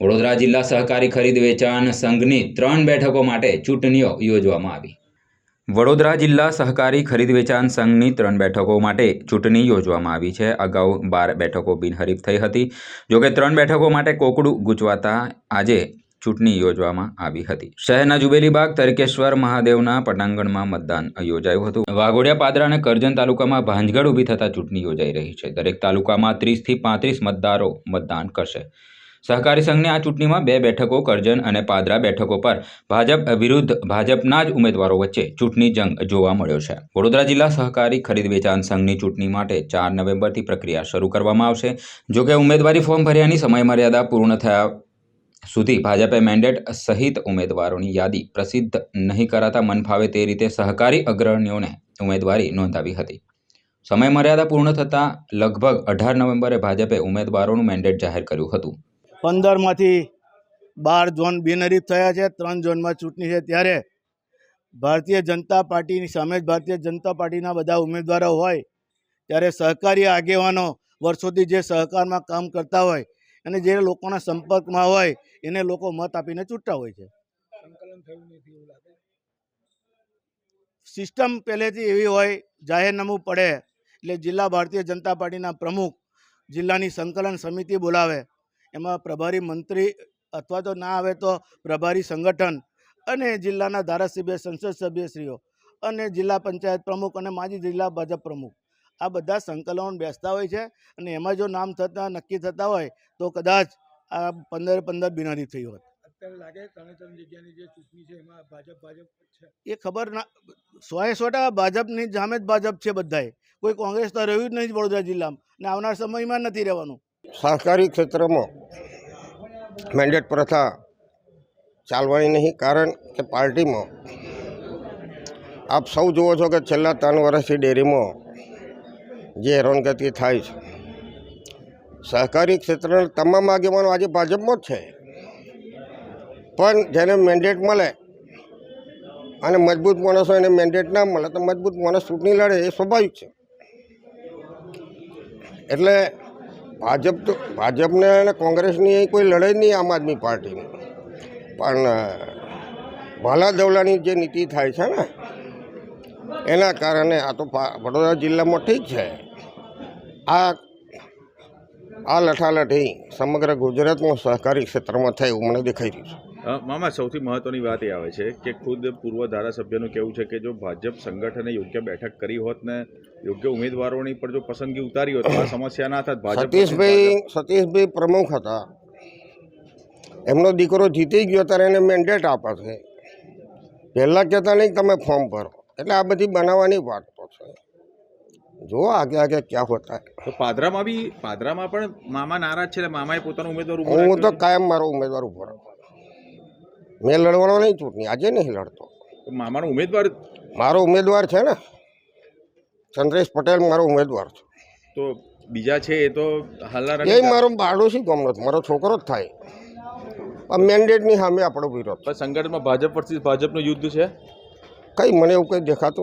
વડોદરા જિલ્લા સહકારી ખરીદ વેચાણ સંઘની 3 બેઠકો માટે ચૂંટણીઓ યોજવામાં આવી। વડોદરા જિલ્લા સહકારી ખરીદ વેચાણ સંઘની 3 બેઠકો માટે ચૂંટણી યોજવામાં આવી છે। અગાઉ 12 બેઠકો બિનહરીફ થઈ હતી। જોકે 3 બેઠકો માટે કોકડું ગૂંચવાતા આજે ચૂંટણી યોજવામાં આવી હતી। શહેરના જુબેલીબાગ તરકેશ્વર મહાદેવના પટાંગણમાં મતદાન યોજાયું હતું। વાઘોડિયા, પાદરા અને કરજણ તાલુકામાં ભાંજગળ ઊભી થતા ચૂંટણી યોજાઈ રહી છે। દરેક તાલુકામાં 30 થી 35 મતદારો મતદાન કરશે। સહકારી સંઘની આ ચૂંટણીમાં 2 બેઠકો કરજણ અને પાદરા બેઠકો પર ભાજપ વિરુદ્ધ ભાજપના જ ઉમેદવારો વચ્ચે ચૂંટણી જંગ જોવા મળ્યો છે। વડોદરા જિલ્લા સહકારી ખરીદ વેચાણ સંઘની ચૂંટણી માટે 4 નવેમ્બરથી પ્રક્રિયા શરૂ કરવામાં આવશે। જોકે ઉમેદવારી ફોર્મ ભર્યાની સમયમર્યાદા પૂર્ણ થયા સુધી ભાજપે મેન્ડેટ સહિત ઉમેદવારોની યાદી પ્રસિદ્ધ નહીં કરાતા મનફાવે તે રીતે સહકારી અગ્રણીઓને ઉમેદવારી નોંધાવી હતી। સમયમર્યાદા પૂર્ણ થતાં લગભગ 18 નવેમ્બરે ભાજપે ઉમેદવારોનું મેન્ડેટ જાહેર કર્યું હતું। 15માંથી 12 ઝોન બિનહરીફ થયા છે। 3 ઝોનમાં ચૂંટણી છે, ત્યારે ભારતીય જનતા પાર્ટીની સામે જ ભારતીય જનતા પાર્ટીના બધા ઉમેદવારો હોય, ત્યારે સહકારી આગેવાનો વર્ષોથી જે સહકારમાં કામ કરતા હોય અને જે લોકોના સંપર્કમાં હોય એને લોકો મત આપીને ચૂંટતા હોય છે। સિસ્ટમ પહેલેથી એવી હોય, જાહેરનામું પડે એટલે જિલ્લા ભારતીય જનતા પાર્ટીના પ્રમુખ જિલ્લાની સંકલન સમિતિ બોલાવે, એમાં પ્રભારી મંત્રી અથવા તો ના આવે તો પ્રભારી સંગઠન અને જિલ્લાના ધારાસભ્ય, સંસદ સભ્યશ્રીઓ અને જિલ્લા પંચાયત પ્રમુખ અને માજી જિલ્લા ભાજપ પ્રમુખ આ બધા સંકલનો બેસતા હોય છે અને એમાં જો નામ નક્કી થતા હોય તો કદાચ આ 15 બિનહરીફ થઈ હોત। અત્યારે લાગે 3 જગ્યાની જે ચૂંટણી છે એમાં ભાજપ છે એ ખબર ના, 100% ભાજપની સામે જ ભાજપ છે બધાએ। કોઈ કોંગ્રેસ તો રહ્યું જ નહીં વડોદરા જિલ્લામાં ને આવનાર સમયમાં નથી રહેવાનું। સહકારી ક્ષેત્રમાં મેન્ડેટ પ્રથા ચાલવાની નહીં, કારણ કે પાર્ટીમાં આપ સૌ જુઓ છો કે છેલ્લા 3 વર્ષથી ડેરીમાં જે હેરાનગતિ થાય છે, સહકારી ક્ષેત્રના તમામ આગેવાનો આજે ભાજપમાં જ છે, પણ જેને મેન્ડેટ મળે અને મજબૂત માણસો એને મેન્ડેટ ના મળે તો મજબૂત માણસ ચૂંટણી લડે એ સ્વાભાવિક છે। એટલે ભાજપને અને કોંગ્રેસની કોઈ લડાઈ નહીં આમ આદમી પાર્ટીની, પણ ભાલા દવલાની જે નીતિ થાય છે ને એના કારણે આ તો વડોદરા જિલ્લામાં ઠીક છે, આ લઠાલઠી સમગ્ર ગુજરાતમાં સહકારી ક્ષેત્રમાં થાય એવું મને દેખાઈ રહ્યું છે। મામા, સૌથી મહત્વની વાત એ આવે છે કે ખુદ પૂર્વ ધારાસભ્યનું કહેવું છે કે જો ભાજપ સંગઠને યોગ્ય બેઠક કરી હોત ને યોગ્ય ઉમેદવારોની પર જો પસંદગી ઉતારી હોત તો આ સમસ્યા ના થાત। સતીશભાઈ પ્રમુખ હતા, એમનો દીકરો જીતી ગયો ત્યારે એને મેન્ડેટ આપે છે, પહેલાં કહેતા નહીં તમે ફોર્મ ભરો, એટલે આ બધી બનાવવાની વાત તો છે। જો આગે ક્યાં હોતા તો પાદરામાં પણ મામા નારાજ છે, મામાએ પોતાનો ઉમેદવાર હું તો કાયમ મારો ઉમેદવાર ઉભો રાખો, મેં લડવાનો નહીં ચૂંટણી, આજે નહીં લડતો। મામાનો મારો ઉમેદવાર છે ને, ચંદ્રેશ પટેલ મારો ઉમેદવાર છે। તો બીજા છે એ તો હાલના એ મારો પાડોશી ગામનો મારો છોકરો જ થાય, પણ મેન્ડેટની સામે આપણો વિરોધ। સંગઠનમાં ભાજપ વર્સિસ ભાજપનું યુદ્ધ છે, કંઈ મને એવું કંઈ દેખાતું